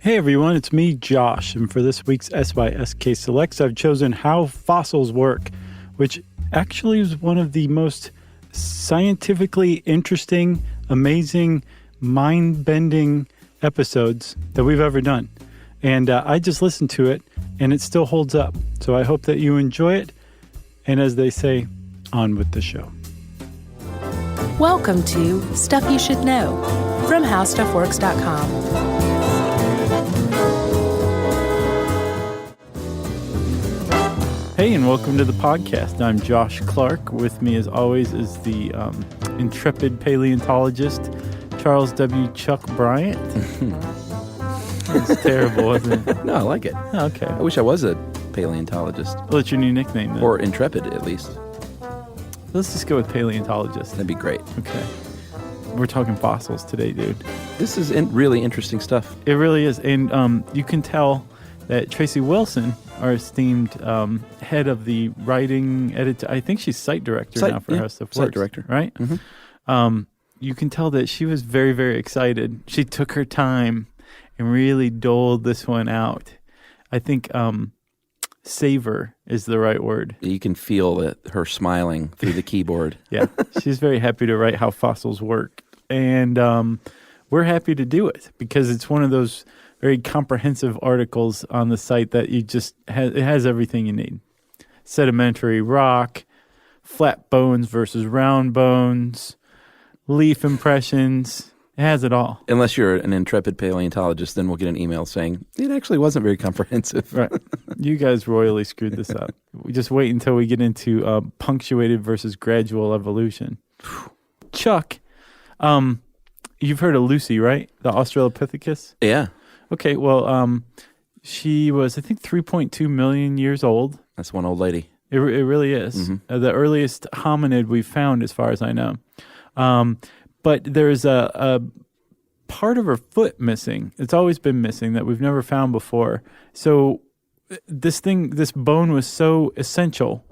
Hey everyone, it's me, Josh, and for this week's SYSK Selects, I've chosen How Fossils Work, which actually is one of the most scientifically interesting, amazing, mind-bending episodes that we've ever done. And I just listened to it, and it still holds up. So I hope that you enjoy it, and as they say, on with the show. Welcome to Stuff You Should Know from HowStuffWorks.com. Hey, and welcome to the podcast. I'm Josh Clark. With me, as always, is the intrepid paleontologist, Charles W. Chuck Bryant. It's terrible, wasn't it? No, I like it. Oh, okay. I wish I was a paleontologist. Well, it's your new nickname, then. Or intrepid, at least. Let's just go with paleontologist. That'd be great. Okay. We're talking fossils today, dude. This is really interesting stuff. It really is. And you can tell that Tracy Wilson, our esteemed head of the writing editor, I think she's site director now for How Stuff Works. Site director. Right? Mm-hmm. You can tell that she was very, very excited. She took her time and really doled this one out. I think savor is the right word. You can feel her smiling through the keyboard. Yeah. She's very happy to write How Fossils Work. And we're happy to do it because it's one of those very comprehensive articles on the site that you just it has everything you need. Sedimentary rock, flat bones versus round bones, leaf impressions. It has it all. Unless you're an intrepid paleontologist, then we'll get an email saying, it actually wasn't very comprehensive. Right. You guys royally screwed this up. We just wait until we get into punctuated versus gradual evolution. Chuck, you've heard of Lucy, right? The Australopithecus? Yeah. Okay, well, she was, I think, 3.2 million years old. That's one old lady. It really is. Mm-hmm. The earliest hominid we've found, as far as I know. But there's a part of her foot missing. It's always been missing that we've never found before. So this bone was so essential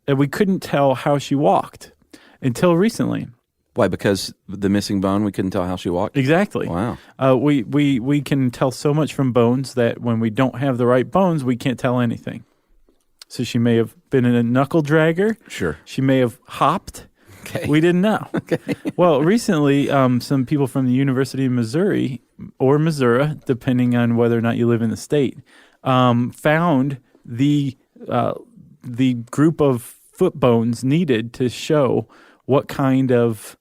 that we couldn't tell how she walked until recently. Why? Because the missing bone, we couldn't tell how she walked? Exactly. Wow. We can tell so much from bones that when we don't have the right bones, we can't tell anything. So she may have been in a knuckle dragger. Sure. She may have hopped. Okay. We didn't know. Okay. Well, recently, some people from the University of Missouri, or Missouri, depending on whether or not you live in the state, found the group of foot bones needed to show what kind of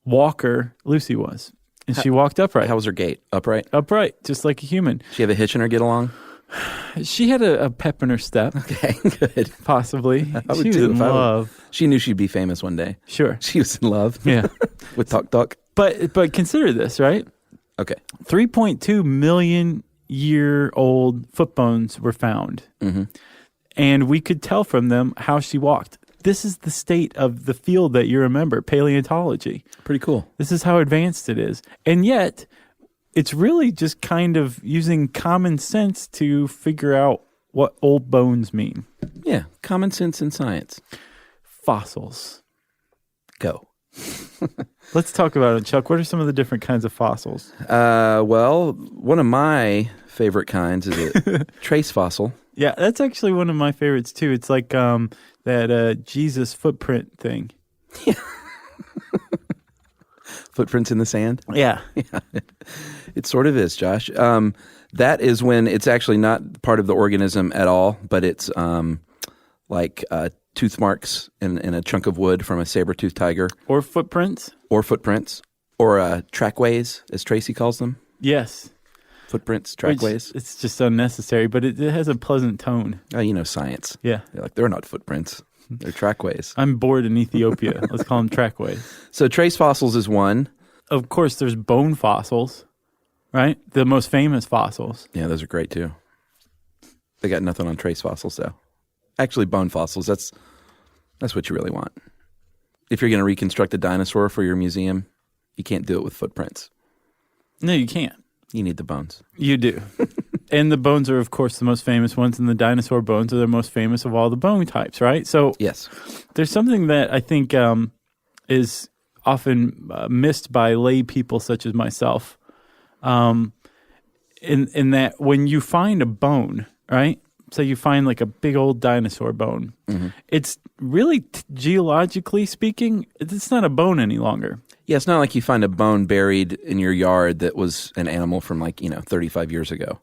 walker Lucy was. And she walked upright. How was her gait? Upright? Upright, just like a human. She have a hitch in her get along? She had a pep in her step. Okay, good. Possibly. I would She was too, in love. She knew she'd be famous one day. Sure. She was in love. Yeah. With Tok Tok. But consider this, right? Okay. 3.2 million year old foot bones were found. Mm-hmm. And we could tell from them how she walked. This is the state of the field that you remember, paleontology. Pretty cool. This is how advanced it is. And yet, it's really just kind of using common sense to figure out what old bones mean. Yeah, common sense in science. Fossils. Go. Let's talk about it, Chuck. What are some of the different kinds of fossils? Well, one of my favorite kinds is a trace fossil. Yeah, that's actually one of my favorites, too. It's like that Jesus footprint thing. Yeah. Footprints in the sand? Yeah. Yeah. It sort of is, Josh. That is when it's actually not part of the organism at all, but it's like tooth marks in a chunk of wood from a saber-toothed tiger. Or footprints. Or footprints. Or trackways, as Tracy calls them. Yes. Footprints, trackways. It's just unnecessary, but it has a pleasant tone. Oh, you know science. Yeah. They're not footprints. They're trackways. I'm bored in Ethiopia. Let's call them trackways. So trace fossils is one. Of course, there's bone fossils, right? The most famous fossils. Yeah, those are great too. They got nothing on trace fossils though. Actually, bone fossils, that's what you really want. If you're going to reconstruct a dinosaur for your museum, you can't do it with footprints. No, you can't. You need the bones. You do. And the bones are, of course, the most famous ones, and the dinosaur bones are the most famous of all the bone types, right? So yes, there's something that I think is often missed by lay people such as myself. in that when you find a bone, right? So you find like a big old dinosaur bone. It's really, geologically speaking, it's not a bone any longer. Yeah, it's not like you find a bone buried in your yard that was an animal from 35 years ago.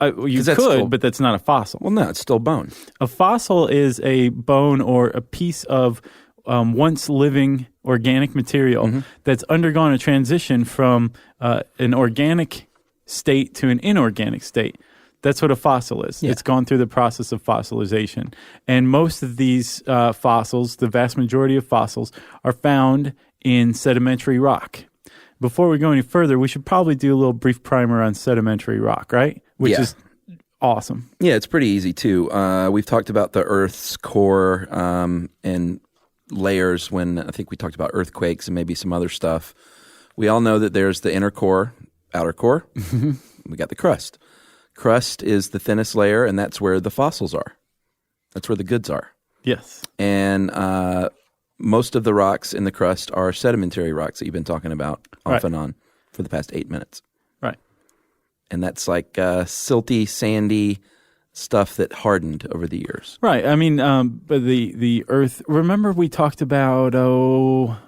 You could, but that's not a fossil. Well, no, it's still bone. A fossil is a bone or a piece of once living organic material that's undergone a transition from an organic state to an inorganic state. That's what a fossil is. Yeah. It's gone through the process of fossilization. And most of these fossils, the vast majority of fossils, are found in sedimentary rock. Before we go any further, we should probably do a little brief primer on sedimentary rock, right? Which is awesome. Yeah, it's pretty easy too. We've talked about the Earth's core and layers when I think we talked about earthquakes and maybe some other stuff. We all know that there's the inner core, outer core. We got the crust. Crust is the thinnest layer, and that's where the fossils are. That's where the goods are. Yes. And most of the rocks in the crust are sedimentary rocks that you've been talking about off and on for the past 8 minutes. Right. And that's like silty, sandy stuff that hardened over the years. Right. I mean, but the Earth, remember we talked about,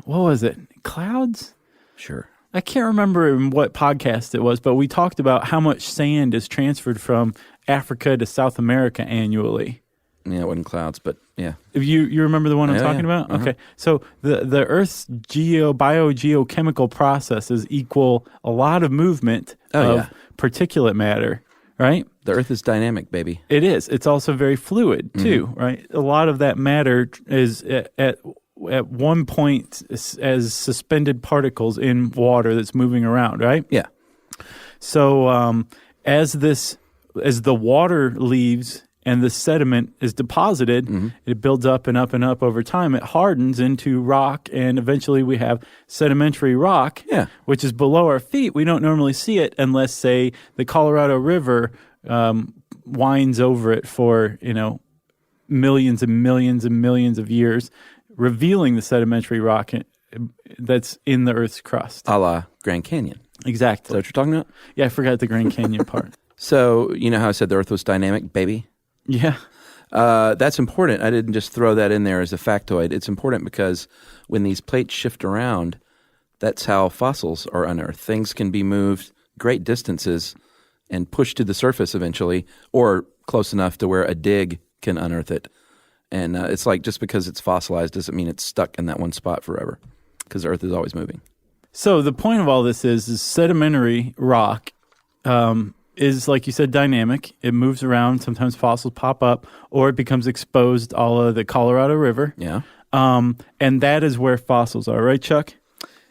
what was it? Clouds? Sure. I can't remember in what podcast it was, but we talked about how much sand is transferred from Africa to South America annually. Yeah, it wasn't clouds, but yeah. You remember the one I'm talking about? Okay. So the Earth's biogeochemical processes equal a lot of movement of particulate matter, right? The Earth is dynamic, baby. It is. It's also very fluid, too, right? A lot of that matter is at one point as suspended particles in water that's moving around, right? Yeah. So as the water leaves and the sediment is deposited, it builds up and up and up over time. It hardens into rock, and eventually we have sedimentary rock, which is below our feet. We don't normally see it unless, say, the Colorado River winds over it for, millions and millions and millions of years, revealing the sedimentary rock that's in the Earth's crust. A la Grand Canyon. Exactly. Is that what you're talking about? Yeah, I forgot the Grand Canyon part. So, you know how I said the Earth was dynamic, baby? Yeah. That's important. I didn't just throw that in there as a factoid. It's important because when these plates shift around, that's how fossils are unearthed. Things can be moved great distances and pushed to the surface eventually, or close enough to where a dig can unearth it. And it's like just because it's fossilized doesn't mean it's stuck in that one spot forever, because the Earth is always moving. So the point of all this is sedimentary rock is, like you said, dynamic. It moves around. Sometimes fossils pop up, or it becomes exposed all of the Colorado River. Yeah. And that is where fossils are, right, Chuck?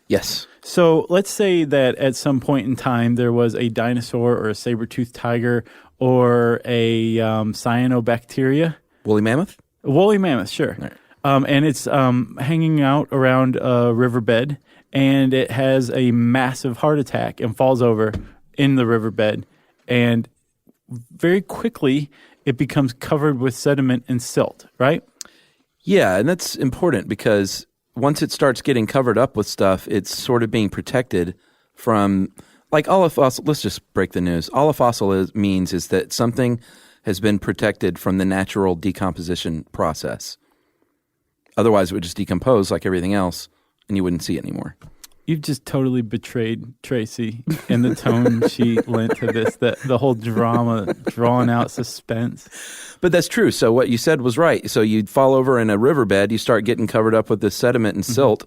Yes. So let's say that at some point in time there was a dinosaur or a saber-toothed tiger or a cyanobacteria. Woolly mammoth? A woolly mammoth, sure. Right. And it's hanging out around a riverbed, and it has a massive heart attack and falls over in the riverbed. And very quickly, it becomes covered with sediment and silt, right? Yeah, and that's important because once it starts getting covered up with stuff, it's sort of being protected from, like all a fossil. Let's just break the news. All a fossil means is that something has been protected from the natural decomposition process. Otherwise, it would just decompose like everything else, and you wouldn't see it anymore. You've just totally betrayed Tracy in the tone she lent to this, the whole drama, drawn out suspense. But that's true. So what you said was right. So you'd fall over in a riverbed, you start getting covered up with this sediment and silt,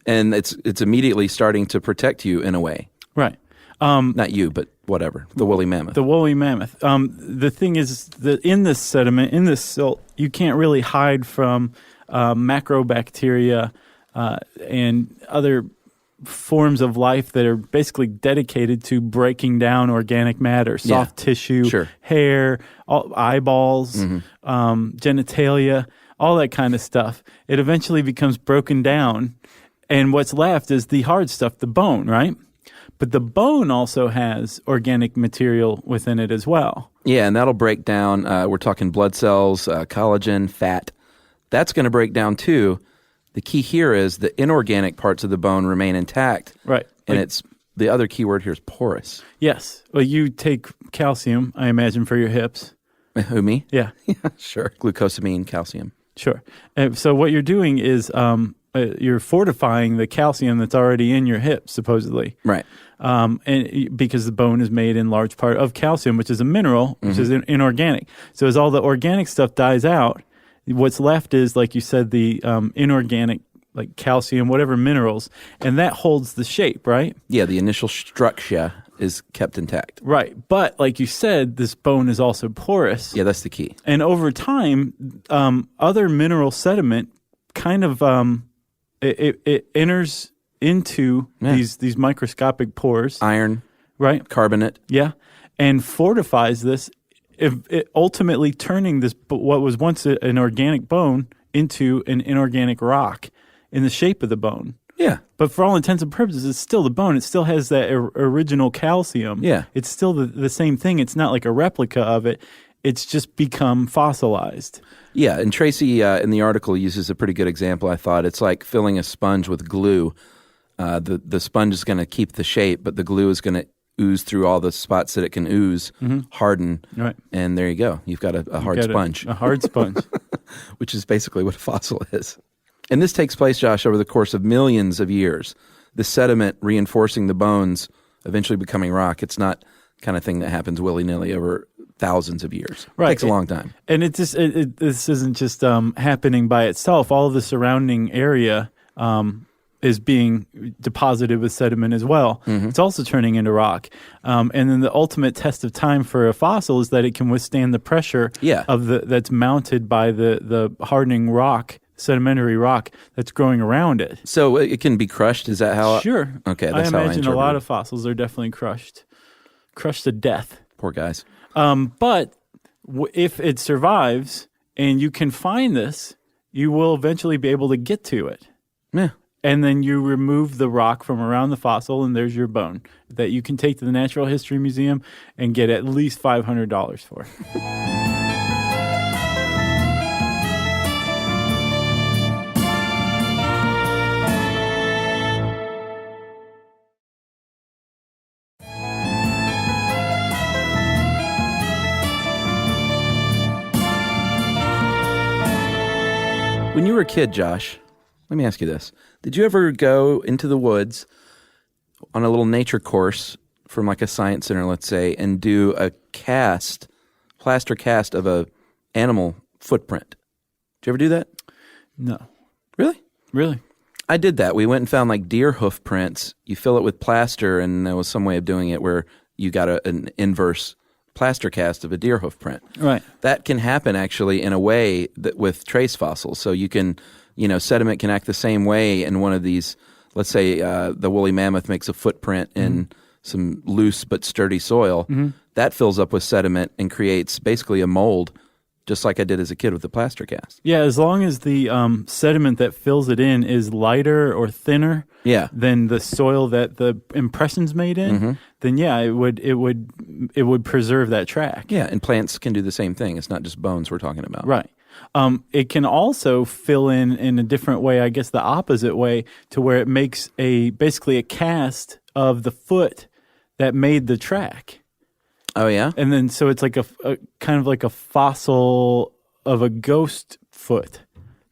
and it's immediately starting to protect you in a way. Right. Not you, but whatever. The woolly mammoth. The woolly mammoth. The thing is that in this sediment, in this silt, you can't really hide from macrobacteria and other forms of life that are basically dedicated to breaking down organic matter, soft tissue, hair, eyeballs, genitalia, all that kind of stuff. It eventually becomes broken down, and what's left is the hard stuff, the bone, right? But the bone also has organic material within it as well. Yeah, and that'll break down, we're talking blood cells, collagen, fat. That's going to break down too. The key here is the inorganic parts of the bone remain intact. Right. And like, it's the other key word here is porous. Yes. Well, you take calcium, I imagine, for your hips. Who, me? Yeah. Yeah, sure. Glucosamine, calcium. Sure. So what you're doing is you're fortifying the calcium that's already in your hips, supposedly. Right. And because the bone is made in large part of calcium, which is a mineral, which is inorganic. So as all the organic stuff dies out, what's left is, like you said, the inorganic, like calcium, whatever minerals, and that holds the shape, right? Yeah, the initial structure is kept intact. Right. But like you said, this bone is also porous. Yeah, that's the key. And over time, other mineral sediment kind of it enters into these microscopic pores. Iron, right? carbonate. Yeah. And fortifies this, ultimately turning this what was once an organic bone into an inorganic rock in the shape of the bone. Yeah. But for all intents and purposes, it's still the bone. It still has that original calcium. Yeah. It's still the same thing. It's not like a replica of it. It's just become fossilized. Yeah, and Tracy in the article uses a pretty good example, I thought. It's like filling a sponge with glue. The sponge is going to keep the shape, but the glue is going to ooze through all the spots that it can ooze, harden, right. And there you go. You've got a hard sponge. A hard sponge. Which is basically what a fossil is. And this takes place, Josh, over the course of millions of years. The sediment reinforcing the bones, eventually becoming rock. It's not the kind of thing that happens willy-nilly over thousands of years. Right. It takes a long time. And this isn't just happening by itself. All of the surrounding area is being deposited with sediment as well. It's also turning into rock. And then the ultimate test of time for a fossil is that it can withstand the pressure of that's mounted by the hardening rock, sedimentary rock that's growing around it. So it can be crushed? Is that how? Sure. Okay, I that's how I imagine interpret a lot it. of fossils are definitely crushed to death. Poor guys. But if it survives and you can find this, you will eventually be able to get to it. Yeah. And then you remove the rock from around the fossil, and there's your bone that you can take to the Natural History Museum and get at least $500 for. When you were a kid, Josh, let me ask you this. Did you ever go into the woods on a little nature course from like a science center, let's say, and do a plaster cast of a animal footprint? Did you ever do that? No. Really? Really? I did that. We went and found like deer hoof prints. You fill it with plaster, and there was some way of doing it where you got an inverse plaster cast of a deer hoof print. Right. That can happen actually in a way that with trace fossils. So you can, sediment can act the same way in one of these. Let's say the woolly mammoth makes a footprint in some loose but sturdy soil. That fills up with sediment and creates basically a mold, just like I did as a kid with the plaster cast. Yeah, as long as the sediment that fills it in is lighter or thinner than the soil that the impression's made in, then it would preserve that track. Yeah, and plants can do the same thing. It's not just bones we're talking about. Right. It can also fill in a different way, I guess the opposite way, to where it makes basically a cast of the foot that made the track. Oh, yeah? And then so it's like a kind of like a fossil of a ghost foot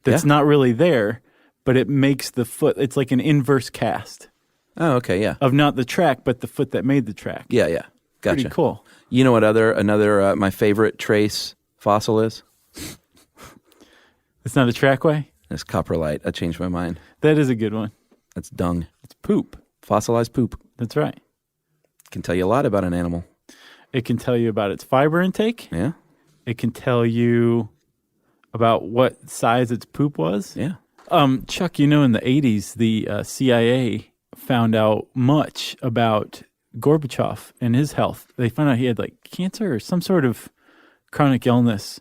that's not really there, but it makes the foot, it's like an inverse cast. Oh, okay, yeah. Of not the track, but the foot that made the track. Yeah, yeah. Gotcha. Pretty cool. You know what another my favorite trace fossil is? It's not a trackway? It's coprolite. I changed my mind. That is a good one. That's dung. It's poop. Fossilized poop. That's right. Can tell you a lot about an animal. It can tell you about its fiber intake. Yeah. It can tell you about what size its poop was. Yeah. Chuck, in the 80s, the CIA found out much about Gorbachev and his health. They found out he had like cancer or some sort of chronic illness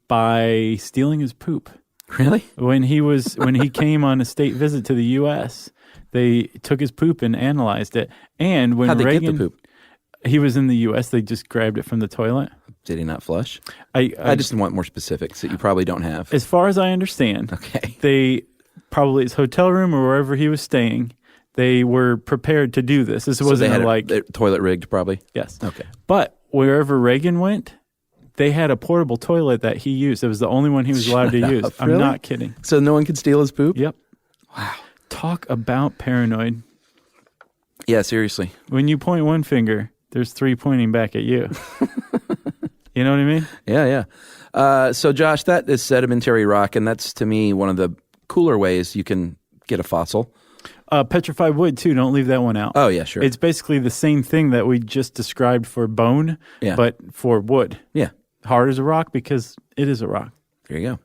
by stealing his poop. Really? When he came on a state visit to the U.S., they took his poop and analyzed it. And when How'd they Reagan, get the poop? He was in the U.S., they just grabbed it from the toilet. Did he not flush? I just want more specifics that you probably don't have. As far as I understand, okay, they probably his hotel room or wherever he was staying, They were prepared to do this. This wasn't they had like toilet rigged, probably. Yes. Okay. But wherever Reagan went, they had a portable toilet that he used. It was the only one he was allowed to use. I'm really? not kidding. So no one could steal his poop? Yep. Wow. Talk about paranoid. Yeah, seriously. When you point one finger, there's 3 pointing back at you. You know what I mean? Yeah. So, Josh, that is sedimentary rock, and that's, to me, one of the cooler ways you can get a fossil. Petrified wood, too. Don't leave that one out. Oh, yeah, sure. It's basically the same thing that we just described for bone, but for wood. Yeah. Hard as a rock because it is a rock. There you go.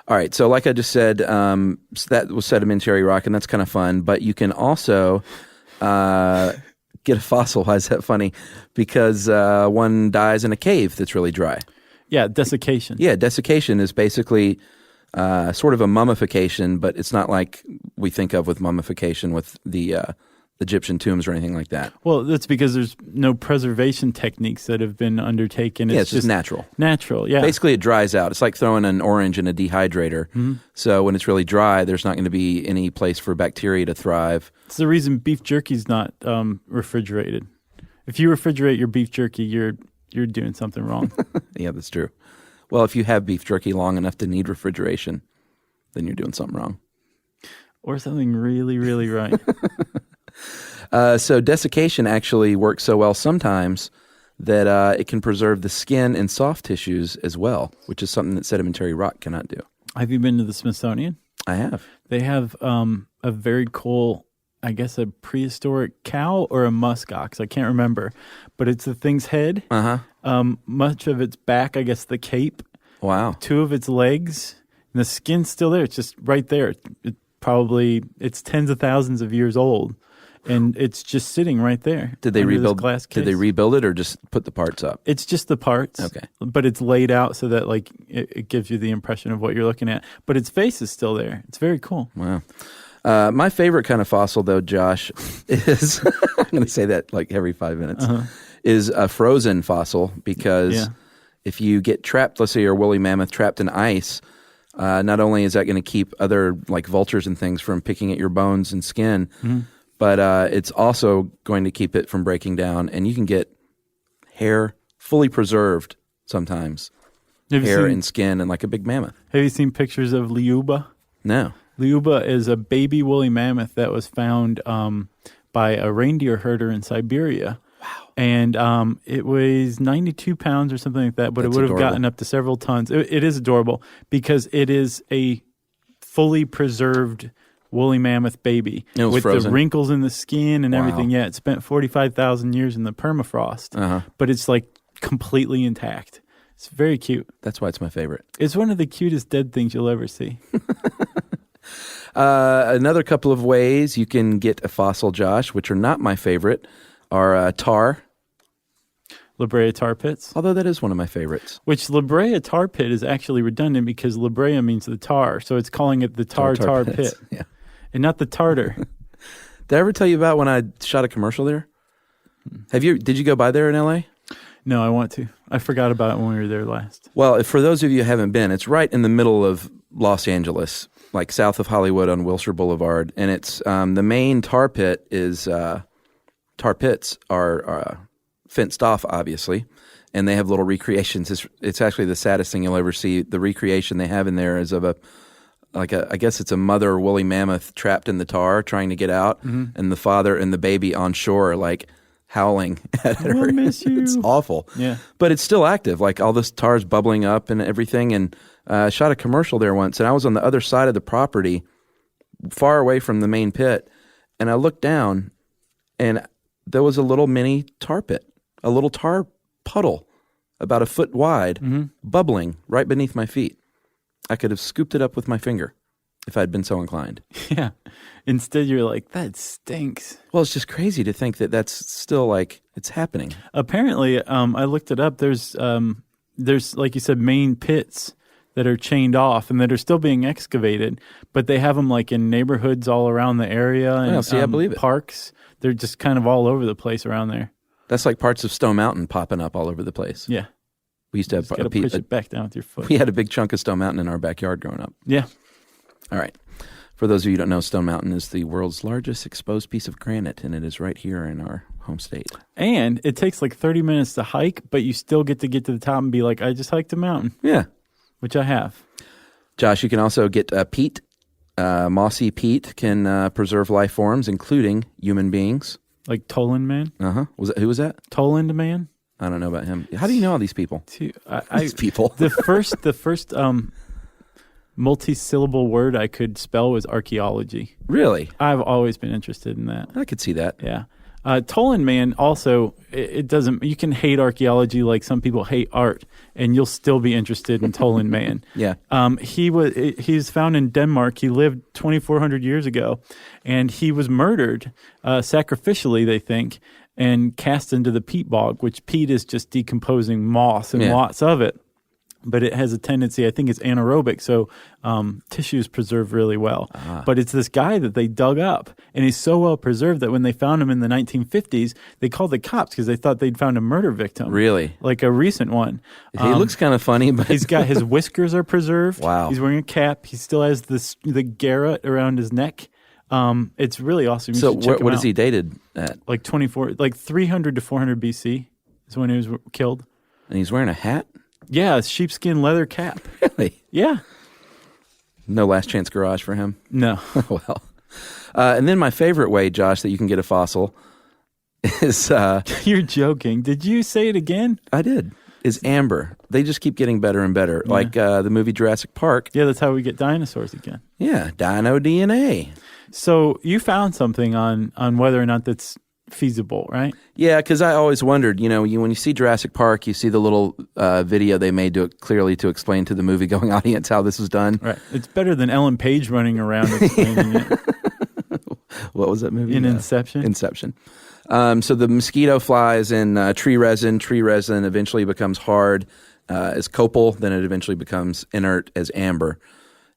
All right. So like I just said, that was sedimentary rock, and that's kind of fun. But you can also get a fossil. Why is that funny? Because one dies in a cave that's really dry. Yeah, desiccation. Yeah, desiccation is basically sort of a mummification, but it's not like we think of with mummification with the Egyptian tombs or anything like that. Well, that's because there's no preservation techniques that have been undertaken. It's just natural. Natural, yeah. Basically, it dries out. It's like throwing an orange in a dehydrator. Mm-hmm. So when it's really dry, there's not going to be any place for bacteria to thrive. It's the reason beef jerky's not refrigerated. If you refrigerate your beef jerky, you're doing something wrong. Yeah, that's true. Well, if you have beef jerky long enough to need refrigeration, then you're doing something wrong. Or something really, really right. So desiccation actually works so well sometimes that it can preserve the skin and soft tissues as well, which is something that sedimentary rock cannot do. Have you been to the Smithsonian? I have. They have a very cool, I guess, a prehistoric cow or a musk ox. I can't remember. But it's the thing's head. Uh-huh. Much of its back, I guess the cape. Wow. 2 of its legs. And the skin's still there. It's just right there. It's tens of thousands of years old. And it's just sitting right there. Did they rebuild? Glass case. Did they rebuild it or just put the parts up? It's just the parts. Okay, but it's laid out so that like it gives you the impression of what you're looking at. But its face is still there. It's very cool. Wow. My favorite kind of fossil, though, Josh, is I'm going to say that like every 5 minutes. Is a frozen fossil because if you get trapped, let's say you're a woolly mammoth trapped in ice. Not only is that going to keep other like vultures and things from picking at your bones and skin. Mm-hmm. But it's also going to keep it from breaking down, and you can get hair fully preserved sometimes. Hair and skin and like a big mammoth. Have you seen pictures of Liuba? No. Liuba is a baby woolly mammoth that was found by a reindeer herder in Siberia. Wow. And it weighs 92 pounds or something like that, but That's it would have adorable. gotten up to several tons. It is adorable because it is a fully preserved woolly mammoth baby with frozen. The wrinkles in the skin and Wow. everything. Yeah, it spent 45,000 years in the permafrost, but it's like completely intact. It's very cute. That's why it's my favorite. It's one of the cutest dead things you'll ever see. Another couple of ways you can get a fossil, Josh, which are not my favorite, are tar. La Brea tar pits. Although that is one of my favorites. Which La Brea tar pit is actually redundant because La Brea means the tar, so it's calling it the tar pit. Yeah. And not the tartar. Did I ever tell you about when I shot a commercial there? Did you go by there in LA? No, I want to. I forgot about it when we were there last. Well, for those of you who haven't been, it's right in the middle of Los Angeles, like south of Hollywood on Wilshire Boulevard. And it's the main tar pit is tar pits are fenced off, obviously, and they have little recreations. It's actually the saddest thing you'll ever see. The recreation they have in there is of I guess it's a mother woolly mammoth trapped in the tar trying to get out, and the father and the baby on shore like howling at her. We'll miss you. It's awful. Yeah. But it's still active. Like all this tar's bubbling up and everything. And I shot a commercial there once, and I was on the other side of the property, far away from the main pit, and I looked down, and there was a little mini tar pit, a little tar puddle about a foot wide, bubbling right beneath my feet. I could have scooped it up with my finger if I'd been so inclined. Yeah. Instead, you're like, that stinks. Well, it's just crazy to think that that's still like it's happening. Apparently, I looked it up. There's like you said, main pits that are chained off and that are still being excavated, but they have them like in neighborhoods all around the area and I believe it. Parks. They're just kind of all over the place around there. That's like parts of Stone Mountain popping up all over the place. Yeah. We used to have Got to push it back down with your foot. We had a big chunk of Stone Mountain in our backyard growing up. Yeah. All right. For those of you who don't know, Stone Mountain is the world's largest exposed piece of granite, and it is right here in our home state. And it takes like 30 minutes to hike, but you still get to the top and be like, I just hiked a mountain. Yeah. Which I have. Josh, you can also get peat. Mossy Pete can preserve life forms, including human beings. Like Toland Man? Uh-huh. Who was that? Toland Man? I don't know about him. How do you know all these people? These people. The first multi-syllable word I could spell was archaeology. Really? I've always been interested in that. I could see that. Yeah. Toland Man also, it doesn't, you can hate archaeology like some people hate art, and you'll still be interested in Toland Man. Yeah. He's found in Denmark. He lived 2,400 years ago, and he was murdered sacrificially, they think, and cast into the peat bog, which peat is just decomposing moss and lots of it. But it has a tendency, I think it's anaerobic, so tissues preserve really well. But it's this guy that they dug up, and he's so well preserved that when they found him in the 1950s, they called the cops because they thought they'd found a murder victim. Really? Like a recent one. He looks kind of funny, but... He's got his whiskers are preserved. Wow. He's wearing a cap. He still has the garrote around his neck. It's really awesome. You so what is he dated at? Like 300 to 400 BC is when he was killed. And he's wearing a hat? Yeah, a sheepskin leather cap. Really? Yeah. No Last Chance Garage for him? No. Well. And then my favorite way, Josh, that you can get a fossil is... You're joking. Did you say it again? I did. Is amber. They just keep getting better and better. Yeah. Like the movie Jurassic Park. Yeah, that's how we get dinosaurs again. Yeah, dino DNA. So you found something on whether or not that's feasible, right? Yeah, because I always wondered, when you see Jurassic Park, you see the little video they made clearly to explain to the movie-going audience how this was done. Right. It's better than Ellen Page running around explaining it. What was that movie? Inception. Inception. So the mosquito flies in tree resin. Tree resin eventually becomes hard as copal. Then it eventually becomes inert as amber.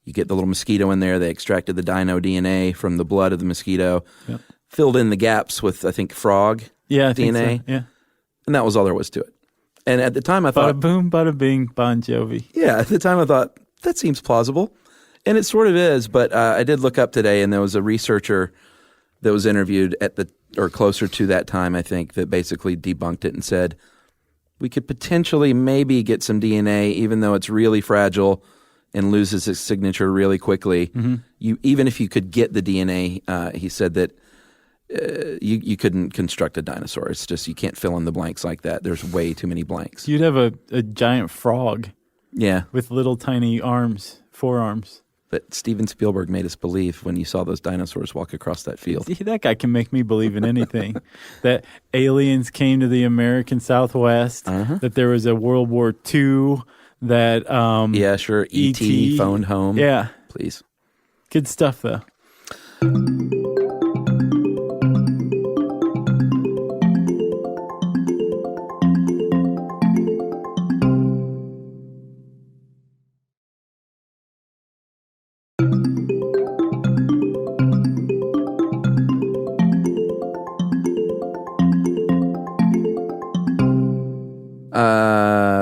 You get the little mosquito in there. They extracted the dino DNA from the blood of the mosquito. Yep. Filled in the gaps with, I think, frog DNA. Think so. Yeah. And that was all there was to it. And at the time I thought... Bada boom, bada bing, Bon Jovi. Yeah, at the time I thought, that seems plausible. And it sort of is, but I did look up today, and there was a researcher that was interviewed or closer to that time, I think, that basically debunked it and said, we could potentially maybe get some DNA, even though it's really fragile and loses its signature really quickly. Mm-hmm. Even if you could get the DNA, he said that you couldn't construct a dinosaur. It's just you can't fill in the blanks like that. There's way too many blanks. You'd have a giant frog. Yeah. With little tiny forearms. But Steven Spielberg made us believe when you saw those dinosaurs walk across that field. See, that guy can make me believe in anything. That aliens came to the American Southwest, that there was a World War II, that... yeah, sure. E.T. phoned home. Yeah. Please. Good stuff, though.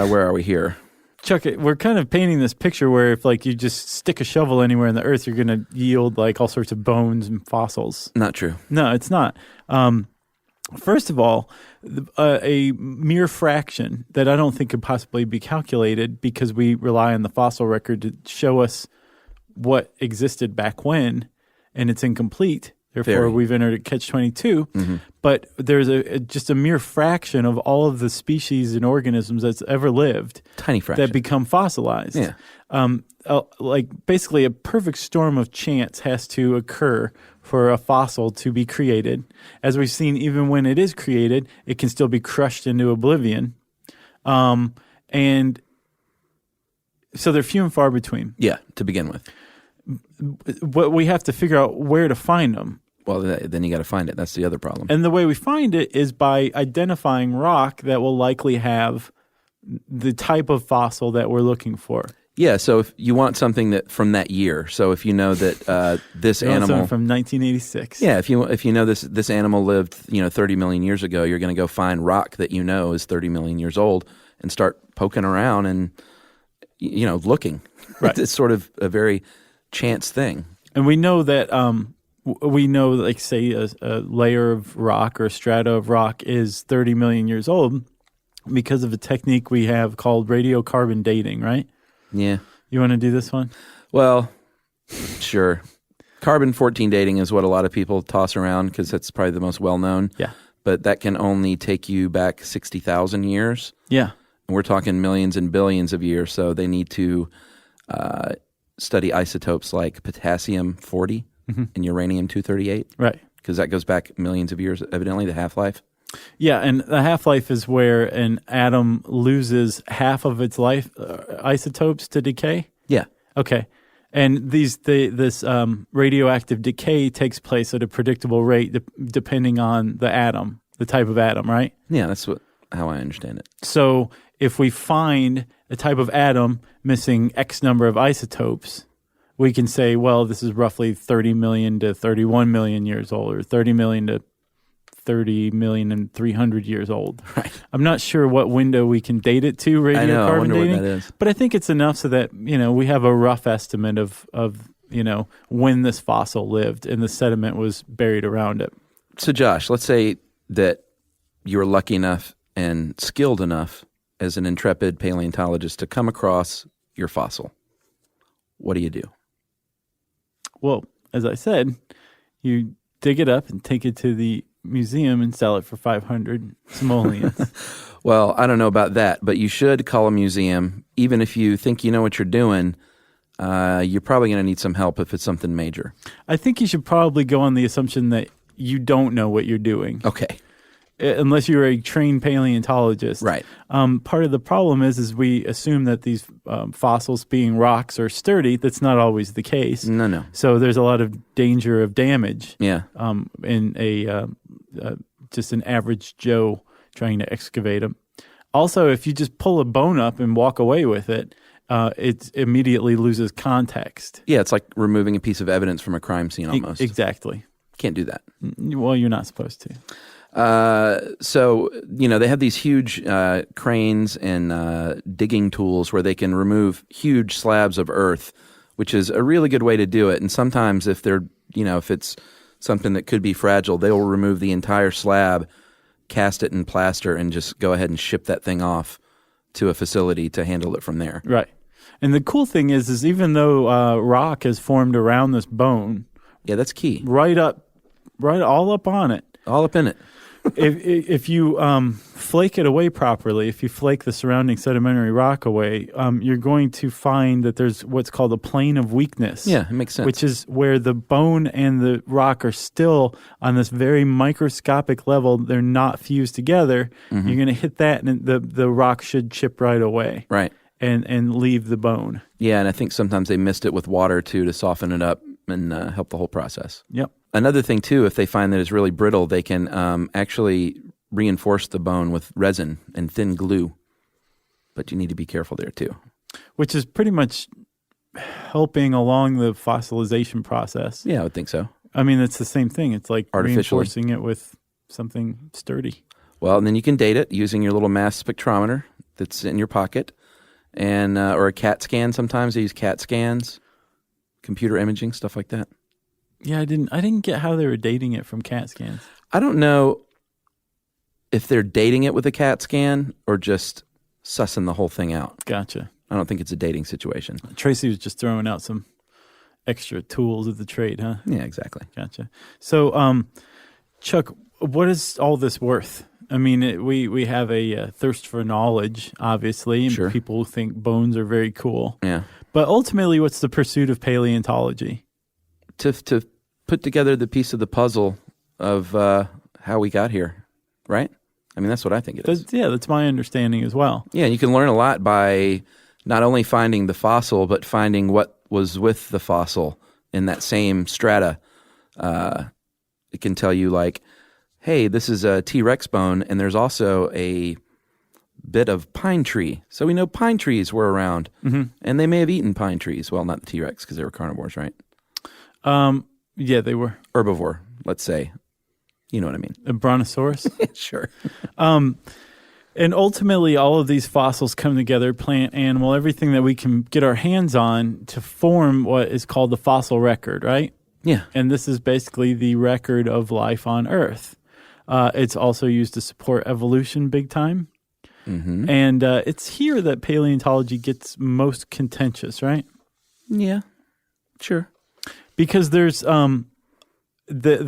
Where are we here? Chuck, we're kind of painting this picture where if you just stick a shovel anywhere in the earth, you're going to yield all sorts of bones and fossils. Not true. No, it's not. First of all, a mere fraction that I don't think could possibly be calculated because we rely on the fossil record to show us what existed back when, and it's incomplete. Therefore, we've entered a catch-22. Mm-hmm. But there's just a mere fraction of all of the species and organisms that's ever lived. Tiny fraction. That become fossilized. Yeah. Basically, a perfect storm of chance has to occur for a fossil to be created. As we've seen, even when it is created, it can still be crushed into oblivion. And so they're few and far between. Yeah, to begin with. But we have to figure out where to find them. Well, then you got to find it. That's the other problem. And the way we find it is by identifying rock that will likely have the type of fossil that we're looking for. Yeah, so if you want something that from that year, so if you know that this animal from 1986. Yeah, if you know this animal lived 30 million years ago, you're going to go find rock that you know is 30 million years old and start poking around and looking. Right. It's sort of a very chance thing. And we know that we know, like, say, a layer of rock or a strata of rock is 30 million years old because of a technique we have called radiocarbon dating, right? Yeah. You want to do this one? Well, sure. Carbon-14 dating is what a lot of people toss around because that's probably the most well-known. Yeah. But that can only take you back 60,000 years. Yeah. And we're talking millions and billions of years, so they need to study isotopes like potassium-40 and uranium-238. Right. Because that goes back millions of years, evidently, the half-life. Yeah, and the half-life is where an atom loses half of its life isotopes to decay? Yeah. Okay. And this radioactive decay takes place at a predictable rate depending on the atom, the type of atom, right? Yeah, that's how I understand it. So if we find a type of atom missing X number of isotopes, we can say, well, this is roughly 30 million to 31 million years old, or 30 million to 30 million and 300 years old. Right. I'm not sure what window we can date it to, radiocarbon I know, I wonder dating, what that is. but I think it's enough so that, we have a rough estimate of when this fossil lived and the sediment was buried around it. So, Josh, let's say that you were lucky enough and skilled enough as an intrepid paleontologist to come across your fossil. What do you do? Well, as I said, you dig it up and take it to the museum and sell it for 500 simoleons. Well, I don't know about that, but you should call a museum. Even if you think you know what you're doing, you're probably going to need some help if it's something major. I think you should probably go on the assumption that you don't know what you're doing. Okay. Unless you're a trained paleontologist. Right. Part of the problem is we assume that these fossils, being rocks, are sturdy. That's not always the case. No. So there's a lot of danger of damage. Yeah. In just an average Joe trying to excavate them. Also, if you just pull a bone up and walk away with it, it immediately loses context. Yeah, it's like removing a piece of evidence from a crime scene almost. Exactly. Can't do that. Well, you're not supposed to. So, they have these huge cranes and digging tools where they can remove huge slabs of earth, which is a really good way to do it. And sometimes if if it's something that could be fragile, they will remove the entire slab, cast it in plaster, and just go ahead and ship that thing off to a facility to handle it from there. Right. And the cool thing is even though rock is formed around this bone. Yeah, that's key. Right all up on it. All up in it. If you flake it away properly, if you flake the surrounding sedimentary rock away, you're going to find that there's what's called a plane of weakness. Yeah, it makes sense. Which is where the bone and the rock are still on this very microscopic level. They're not fused together. Mm-hmm. You're going to hit that, and the rock should chip right away. Right. And leave the bone. Yeah, and I think sometimes they missed it with water, too, to soften it up and help the whole process. Yep. Another thing, too, if they find that it's really brittle, they can actually reinforce the bone with resin and thin glue. But you need to be careful there, too. Which is pretty much helping along the fossilization process. Yeah, I would think so. I mean, it's the same thing. It's like Artificially reinforcing it with something sturdy. Well, and then you can date it using your little mass spectrometer that's in your pocket, and or a CAT scan. Sometimes they use CAT scans, computer imaging, stuff like that. Yeah, I didn't get how they were dating it from CAT scans. I don't know if they're dating it with a CAT scan or just sussing the whole thing out. Gotcha. I don't think it's a dating situation. Tracy was just throwing out some extra tools of the trade, huh? Yeah, exactly. Gotcha. So, Chuck, what is all this worth? I mean, we have a thirst for knowledge, obviously, and Sure. people think bones are very cool. Yeah. But ultimately, what's the pursuit of paleontology? To put together the piece of the puzzle of how we got here, right? I mean, that's what I think it is. That's my understanding as well. Yeah, and you can learn a lot by not only finding the fossil, but finding what was with the fossil in that same strata. It can tell you, like, hey, this is a T-Rex bone, and there's also a bit of pine tree. So we know pine trees were around, and they may have eaten pine trees. Well, not the T-Rex, because they were carnivores, right? Yeah, they were. Herbivore, let's say. You know what I mean. A brontosaurus? Sure. And ultimately, all of these fossils come together, plant, animal, everything that we can get our hands on to form what is called the fossil record, right? Yeah. And this is basically the record of life on Earth. It's also used to support evolution big time. Mm-hmm. And it's here that paleontology gets most contentious, right? Yeah, sure. Because there's the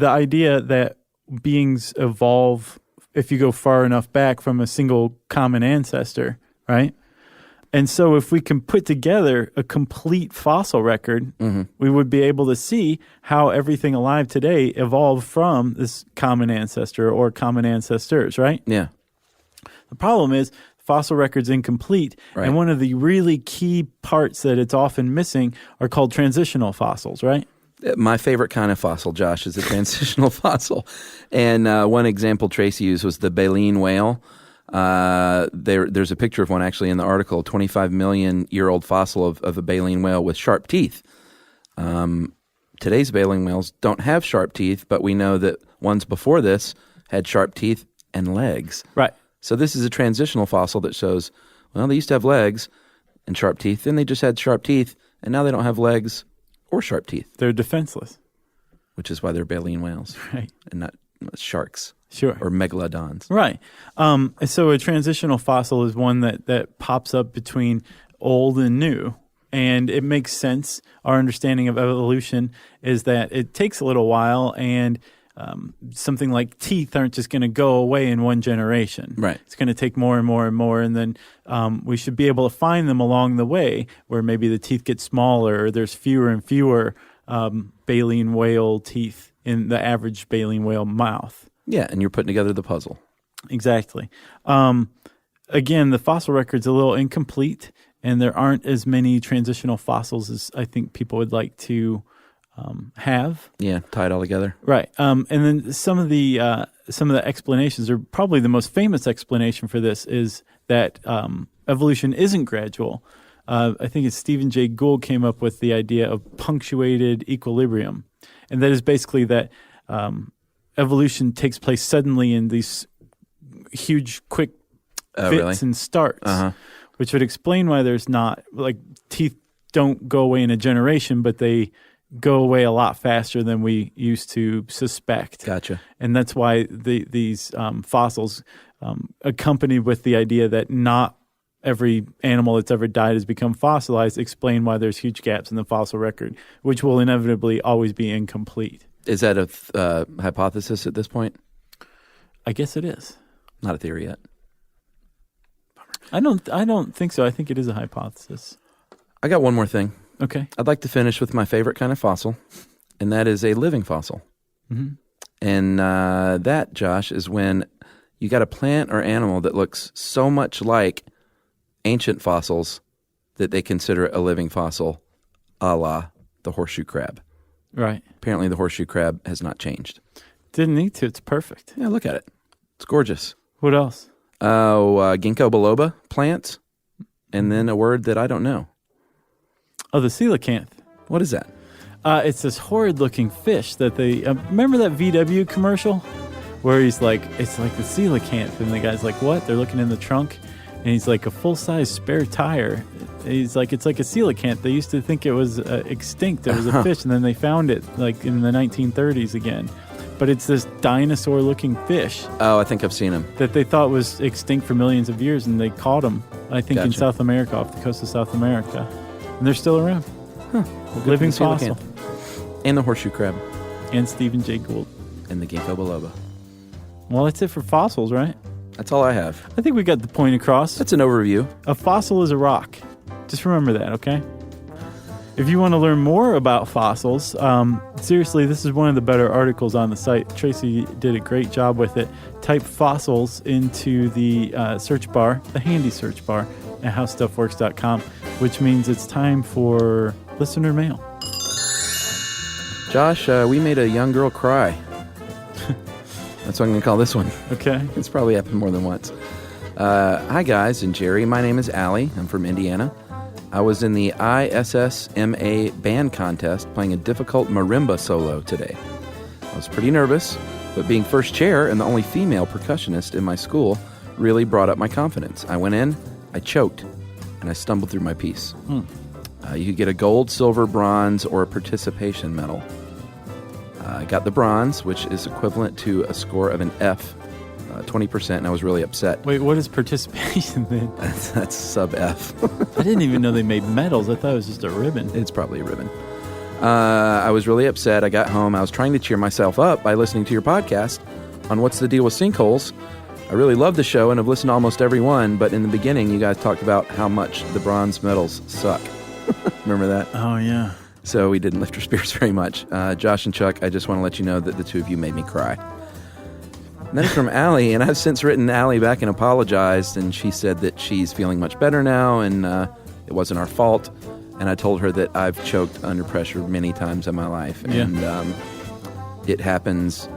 idea that beings evolve if you go far enough back from a single common ancestor, right? And so if we can put together a complete fossil record, we would be able to see how everything alive today evolved from this common ancestor or common ancestors, right? Yeah. The problem is fossil record's incomplete, Right. and one of the really key parts that it's often missing are called transitional fossils, right? My favorite kind of fossil, Josh, is a transitional fossil. And one example Tracy used was the baleen whale. There's a picture of one actually in the article, 25 million year old fossil of a baleen whale with sharp teeth. Today's baleen whales don't have sharp teeth, but we know that ones before this had sharp teeth and legs. Right. So this is a transitional fossil that shows, well, they used to have legs and sharp teeth, then they just had sharp teeth, and now they don't have legs or sharp teeth. They're defenseless. Which is why they're baleen whales. Right. And not sharks. Sure. Or megalodons. Right. So a transitional fossil is one that pops up between old and new. And it makes sense. Our understanding of evolution is that it takes a little while, and something like teeth aren't just going to go away in one generation. Right. It's going to take more and more and more, and then we should be able to find them along the way where maybe the teeth get smaller or there's fewer and fewer baleen whale teeth in the average baleen whale mouth. Yeah, and you're putting together the puzzle. Exactly. Again, the fossil record's a little incomplete, and there aren't as many transitional fossils as I think people would like to have. Yeah, tie it all together. Right. And then some of the explanations, or probably the most famous explanation for this, is that evolution isn't gradual. I think it's Stephen Jay Gould came up with the idea of punctuated equilibrium. And that is basically that evolution takes place suddenly in these huge, quick fits and starts, which would explain why there's not, like, teeth don't go away in a generation, but they go away a lot faster than we used to suspect. Gotcha. And that's why these fossils, accompanied with the idea that not every animal that's ever died has become fossilized, explain why there's huge gaps in the fossil record, which will inevitably always be incomplete. Is that a hypothesis at this point? I guess it is. Not a theory yet. I don't think so. I think it is a hypothesis. I got one more thing. Okay. I'd like to finish with my favorite kind of fossil, and that is a living fossil. Mm-hmm. And that, Josh, is when you got a plant or animal that looks so much like ancient fossils that they consider it a living fossil, a la the horseshoe crab. Right. Apparently the horseshoe crab has not changed. Didn't need to. It's perfect. Yeah, look at it. It's gorgeous. What else? Ginkgo biloba plants, and then a word that I don't know. Oh, the coelacanth. What is that? It's this horrid-looking fish that they... remember that VW commercial? Where he's like, it's like the coelacanth, and the guy's like, what? They're looking in the trunk, and he's like a full-size spare tire. He's like, it's like a coelacanth. They used to think it was extinct. It was a fish, and then they found it like in the 1930s again. But it's this dinosaur-looking fish. Oh, I think I've seen him. That they thought was extinct for millions of years, and they caught him, I think, in Gotcha. South America, off the coast of South America. And they're still around. Well, Living fossil. And the horseshoe crab. And Stephen Jay Gould. And the ginkgo biloba. Well, that's it for fossils, right? That's all I have. I think we got the point across. That's an overview. A fossil is a rock. Just remember that, okay? If you want to learn more about fossils, seriously, this is one of the better articles on the site. Tracy did a great job with it. Type fossils into the search bar, the handy search bar, at howstuffworks.com, which means it's time for listener mail. Josh, we made a young girl cry. That's what I'm going to call this one. Okay. It's probably happened more than once. Hi, guys, and Jerry. My name is Allie. I'm from Indiana. I was in the ISSMA band contest playing a difficult marimba solo today. I was pretty nervous, but being first chair and the only female percussionist in my school really brought up my confidence. I went in, I choked, and I stumbled through my piece. You could get a gold, silver, bronze, or a participation medal. I got the bronze, which is equivalent to a score of an F, 20%, and I was really upset. Wait, what is participation then? That's sub F. I didn't even know they made medals. I thought it was just a ribbon. It's probably a ribbon. I was really upset. I got home. I was trying to cheer myself up by listening to your podcast on What's the Deal with Sinkholes. I really love the show and have listened to almost every one, but in the beginning, you guys talked about how much the bronze medals suck. Remember that? Oh, yeah. So we didn't lift your spirits very much. Josh and Chuck, I just want to let you know that the two of you made me cry. And then from Allie, and I've since written Allie back and apologized, and she said that she's feeling much better now, and it wasn't our fault. And I told her that I've choked under pressure many times in my life, and it happens,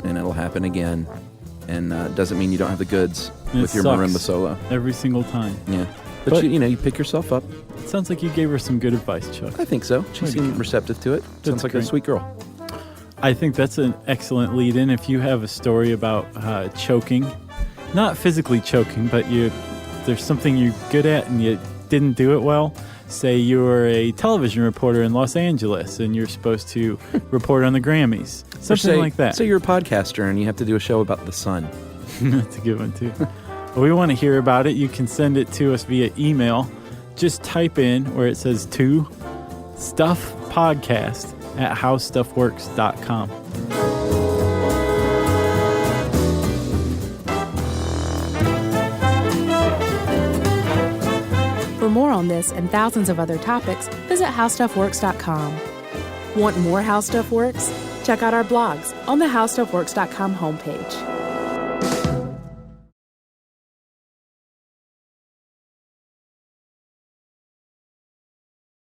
and it'll happen again, and doesn't mean you don't have the goods with your marimba solo. Every single time. Yeah. But you pick yourself up. It sounds like you gave her some good advice, Chuck. I think so. She seemed receptive to it. Sounds like a sweet girl. I think that's an excellent lead-in. If you have a story about choking, not physically choking, but there's something you're good at and you didn't do it well. Say you're a television reporter in Los Angeles and you're supposed to report on the Grammys. Something like that. Say you're a podcaster and you have to do a show about the sun. That's a good one, too. Well, we want to hear about it. You can send it to us via email. Just type in where it says to stuffpodcast@howstuffworks.com. For more on this and thousands of other topics, visit howstuffworks.com. Want more How Stuff Works? Check out our blogs on the howstuffworks.com homepage.